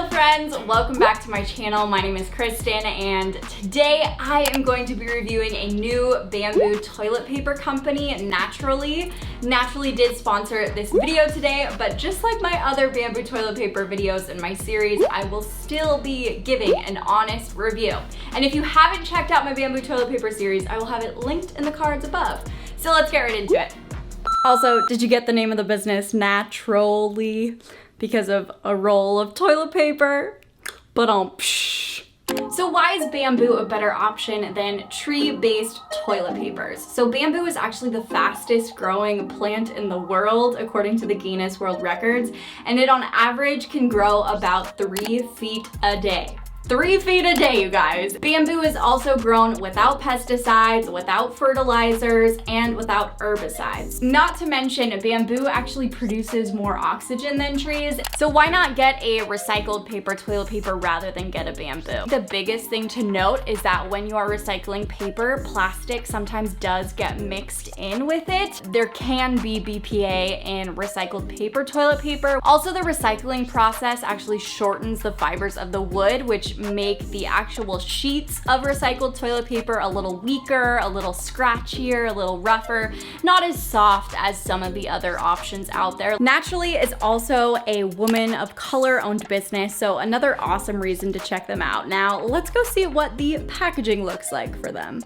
Hello friends, welcome back to my channel. My name is Kristen and today I am going to be reviewing a new bamboo toilet paper company, Naturolly. Naturolly did sponsor this video today, but just like my other bamboo toilet paper videos in my series, I will still be giving an honest review. And if you haven't checked out my bamboo toilet paper series, I will have it linked in the cards above. So let's get right into it. Also, did you get the name of the business, Naturolly? Because of a roll of toilet paper? So why is bamboo a better option than tree-based toilet papers? So bamboo is actually the fastest growing plant in the world, according to the Guinness World Records, and it on average can grow about 3 feet a day. 3 feet a day, you guys. Bamboo is also grown without pesticides, without fertilizers, and without herbicides. Not to mention, bamboo actually produces more oxygen than trees, so why not get a recycled paper toilet paper rather than get a bamboo? The biggest thing to note is that when you are recycling paper, plastic sometimes does get mixed in with it. There can be BPA in recycled paper toilet paper. Also, the recycling process actually shortens the fibers of the wood, which make the actual sheets of recycled toilet paper a little weaker, a little scratchier, a little rougher, not as soft as some of the other options out there. Naturolly is also a woman of color owned business, so another awesome reason to check them out. Now, let's go see what the packaging looks like for them.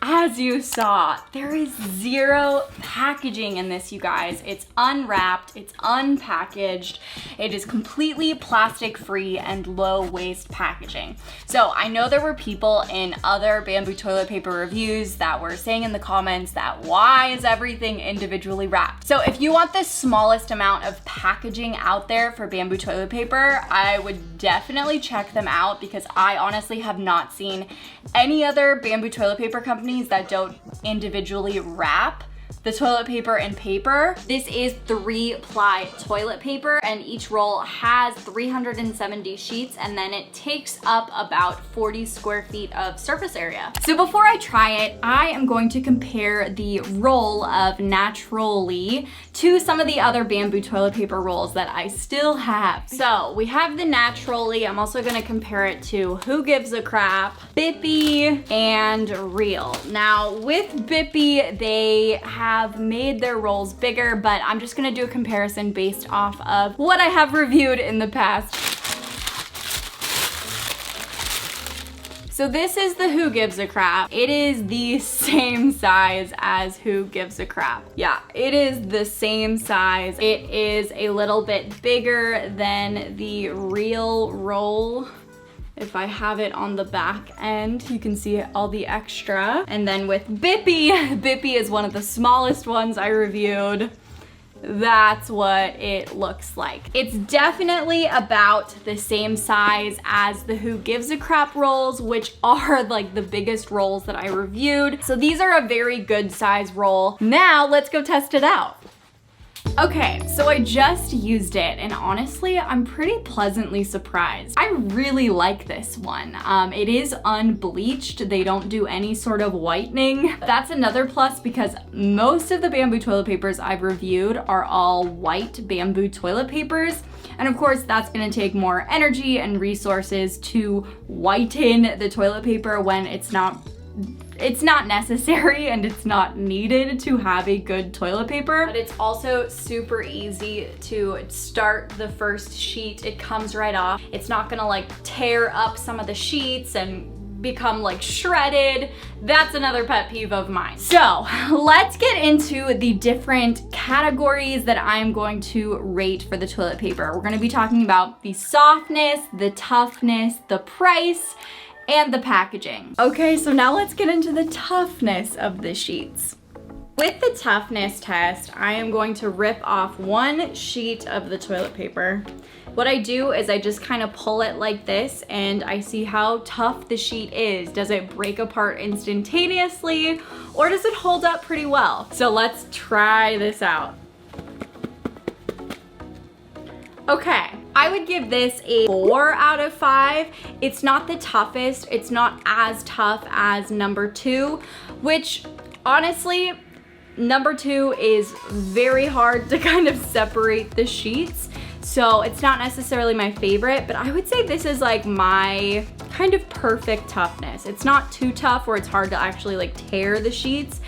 As you saw, there is zero packaging in this, you guys. It's unwrapped, it's unpackaged, it is completely plastic free and low waste packaging. So I know there were people in other bamboo toilet paper reviews that were saying in the comments that why is everything individually wrapped? So if you want the smallest amount of packaging out there for bamboo toilet paper, I would definitely check them out because I honestly have not seen any other bamboo toilet paper company that don't individually wrap the toilet paper in paper. This is 3-ply toilet paper and each roll has 370 sheets and then it takes up about 40 square feet of surface area. So before I try it, I am going to compare the roll of Naturolly to some of the other bamboo toilet paper rolls that I still have. So we have the Naturolly. I'm also gonna compare it to Who Gives a Crap, Bippy, and Reel. Now with Bippy, they have made their rolls bigger, but I'm just gonna do a comparison based off of what I have reviewed in the past. So this is the Who Gives a Crap. It is the same size as Who Gives a Crap. Yeah, it is the same size. It is a little bit bigger than the Reel roll. If I have it on the back end, you can see all the extra. And then with Bippy, Bippy is one of the smallest ones I reviewed. That's what it looks like. It's definitely about the same size as the Who Gives a Crap rolls, which are like the biggest rolls that I reviewed. So these are a very good size roll. Now let's go test it out. Okay, so I just used it and honestly, I'm pretty pleasantly surprised. I really like this one. It is unbleached. They don't do any sort of whitening. That's another plus because most of the bamboo toilet papers I've reviewed are all white bamboo toilet papers. And of course, that's gonna take more energy and resources to whiten the toilet paper when it's not necessary and it's not needed to have a good toilet paper. But it's also super easy to start the first sheet. It comes right off. It's not gonna like tear up some of the sheets and become like shredded. That's another pet peeve of mine. So let's get into the different categories that I'm going to rate for the toilet paper. We're gonna be talking about the softness, the toughness, the price, and the packaging. Okay, so now let's get into the toughness of the sheets. With the toughness test, I am going to rip off one sheet of the toilet paper. What I do is I just kind of pull it like this and I see how tough the sheet is. Does it break apart instantaneously or does it hold up pretty well? So let's try this out. Okay, I would give this a 4 out of 5. It's not the toughest. It's not as tough as number 2, which honestly, number 2 is very hard to kind of separate the sheets. So it's not necessarily my favorite, but I would say this is like my kind of perfect toughness. It's not too tough where it's hard to actually like tear the sheets,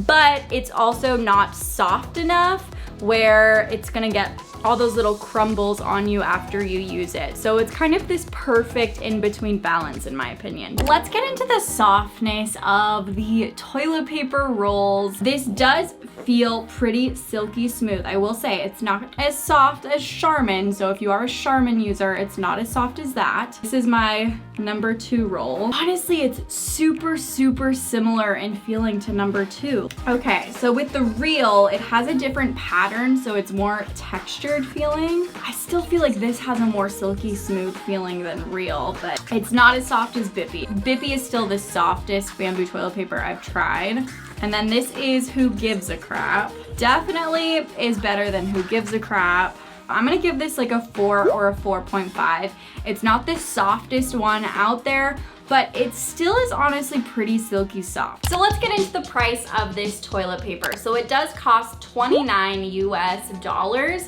but it's also not soft enough where it's gonna get all those little crumbles on you after you use it. So it's kind of this perfect in-between balance in my opinion. Let's get into the softness of the toilet paper rolls. This does feel pretty silky smooth. I will say it's not as soft as Charmin, so if you are a Charmin user, it's not as soft as that. This is my number 2 roll. Honestly, it's super similar in feeling to number 2. Okay, so with the reel, it has a different pattern, so it's more textured feeling. I still feel like this has a more silky smooth feeling than reel, but it's not as soft as Bippy. Bippy is still the softest bamboo toilet paper I've tried. And then this is Who Gives a Crap. Definitely is better than Who Gives a Crap. I'm gonna give this like a 4 or a 4.5. It's not the softest one out there, but it still is honestly pretty silky soft. So let's get into the price of this toilet paper. So it does cost $29 US,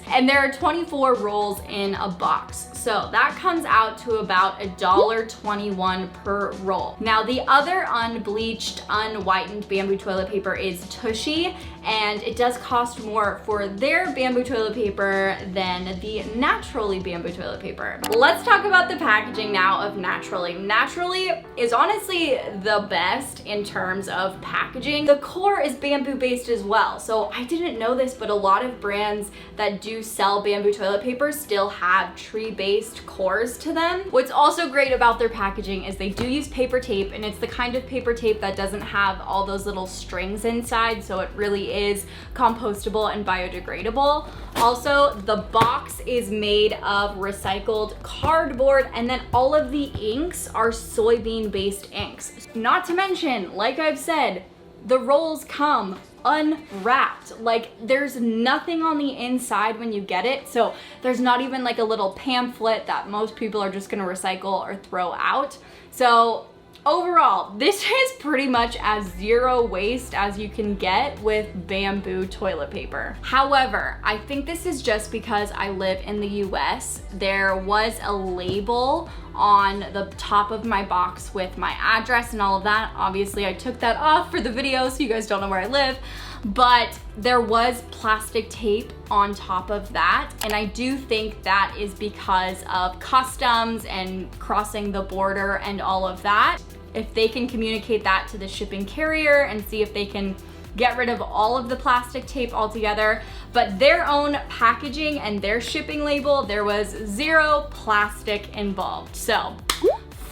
and there are 24 rolls in a box. So that comes out to about $1.21 per roll. Now the other unbleached, unwhitened bamboo toilet paper is Tushy, and it does cost more for their bamboo toilet paper than the Naturolly bamboo toilet paper. Let's talk about the packaging now of Naturolly. Naturolly is honestly the best in terms of packaging. The core is bamboo based as well. So I didn't know this, but a lot of brands that do sell bamboo toilet paper still have tree-based cores to them. What's also great about their packaging is they do use paper tape, and it's the kind of paper tape that doesn't have all those little strings inside, so it really is compostable and biodegradable. Also, the box is made of recycled cardboard, and then all of the inks are soybean-based inks. Not to mention, like I've said, the rolls come unwrapped. Like, there's nothing on the inside when you get it, so there's not even like a little pamphlet that most people are just gonna recycle or throw out. So overall, this is pretty much as zero waste as you can get with bamboo toilet paper. However, I think this is just because I live in the US. There was a label on the top of my box with my address and all of that. Obviously, I took that off for the video so you guys don't know where I live, but there was plastic tape on top of that, and I do think that is because of customs and crossing the border and all of that. If they can communicate that to the shipping carrier and see if they can get rid of all of the plastic tape altogether, but their own packaging and their shipping label, there was 0 plastic involved. So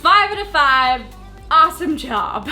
5 out of 5, awesome job.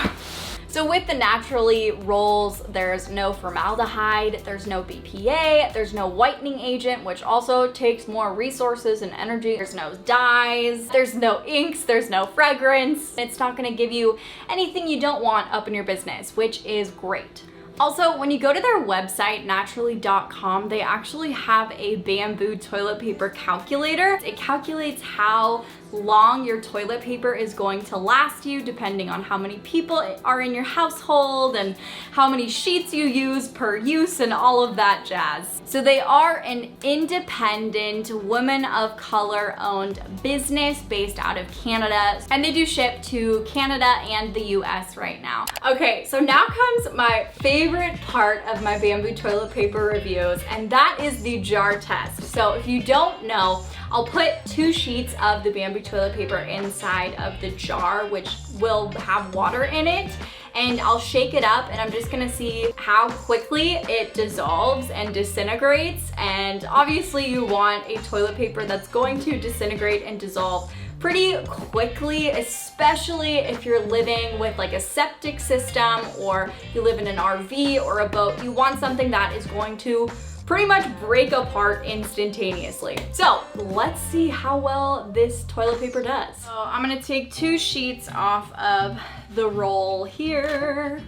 So with the Naturolly rolls, there's no formaldehyde, there's no BPA, there's no whitening agent, which also takes more resources and energy. There's no dyes, there's no inks, there's no fragrance. It's not gonna give you anything you don't want up in your business, which is great. Also, when you go to their website, naturolly.com, they actually have a bamboo toilet paper calculator. It calculates how long your toilet paper is going to last you depending on how many people are in your household and how many sheets you use per use and all of that jazz. So they are an independent woman of color owned business based out of Canada, and they do ship to Canada and the US right now. Okay, so now comes my favorite part of my bamboo toilet paper reviews, and that is the jar test. So if you don't know, I'll put 2 sheets of the bamboo toilet paper inside of the jar, which will have water in it, and I'll shake it up, and I'm just gonna see how quickly it dissolves and disintegrates. And obviously you want a toilet paper that's going to disintegrate and dissolve pretty quickly, especially if you're living with like a septic system or you live in an RV or a boat. You want something that is going to pretty much break apart instantaneously. So let's see how well this toilet paper does. So I'm gonna take 2 sheets off of the roll here,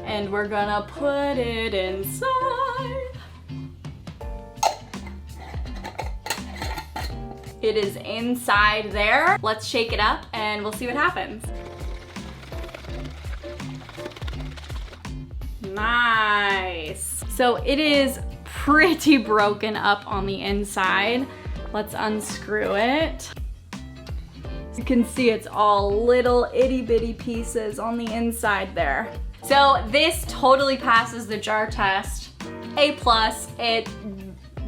and we're gonna put it inside. It is inside there. Let's shake it up and we'll see what happens. Nice. So it is pretty broken up on the inside. Let's unscrew it. You can see it's all little itty bitty pieces on the inside there. So this totally passes the jar test. A+, it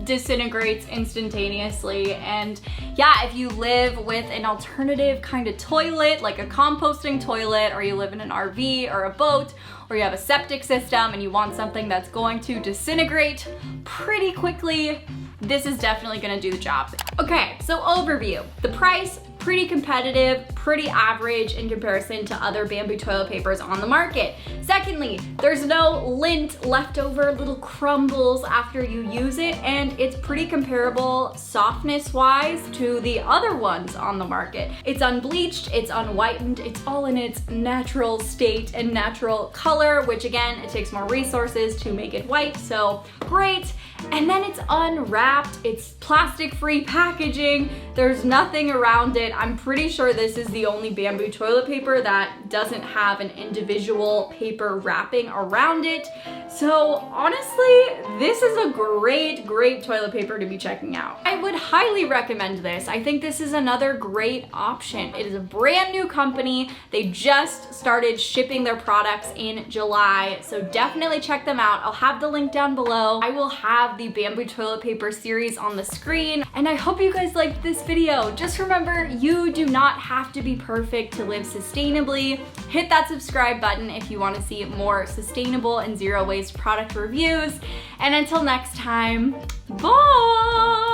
disintegrates instantaneously. And yeah, if you live with an alternative kind of toilet, like a composting toilet, or you live in an RV or a boat, or you have a septic system and you want something that's going to disintegrate pretty quickly, this is definitely gonna do the job. Okay, so overview. The price, pretty competitive, pretty average in comparison to other bamboo toilet papers on the market. Secondly, there's no lint leftover little crumbles after you use it, and it's pretty comparable softness-wise to the other ones on the market. It's unbleached, it's unwhitened, it's all in its natural state and natural color, which again, it takes more resources to make it white, so great. And then it's unwrapped, it's plastic-free packaging, there's nothing around it. I'm pretty sure this is the only bamboo toilet paper that doesn't have an individual paper wrapping around it. So honestly, this is a great, great toilet paper to be checking out. I would highly recommend this. I think this is another great option. It is a brand new company. They just started shipping their products in July, so definitely check them out. I'll have the link down below. I will have the bamboo toilet paper series on the screen, and I hope you guys liked this video. Just remember, you do not have to be perfect to live sustainably. Hit that subscribe button if you want to see more sustainable and zero waste product reviews. And until next time, bye!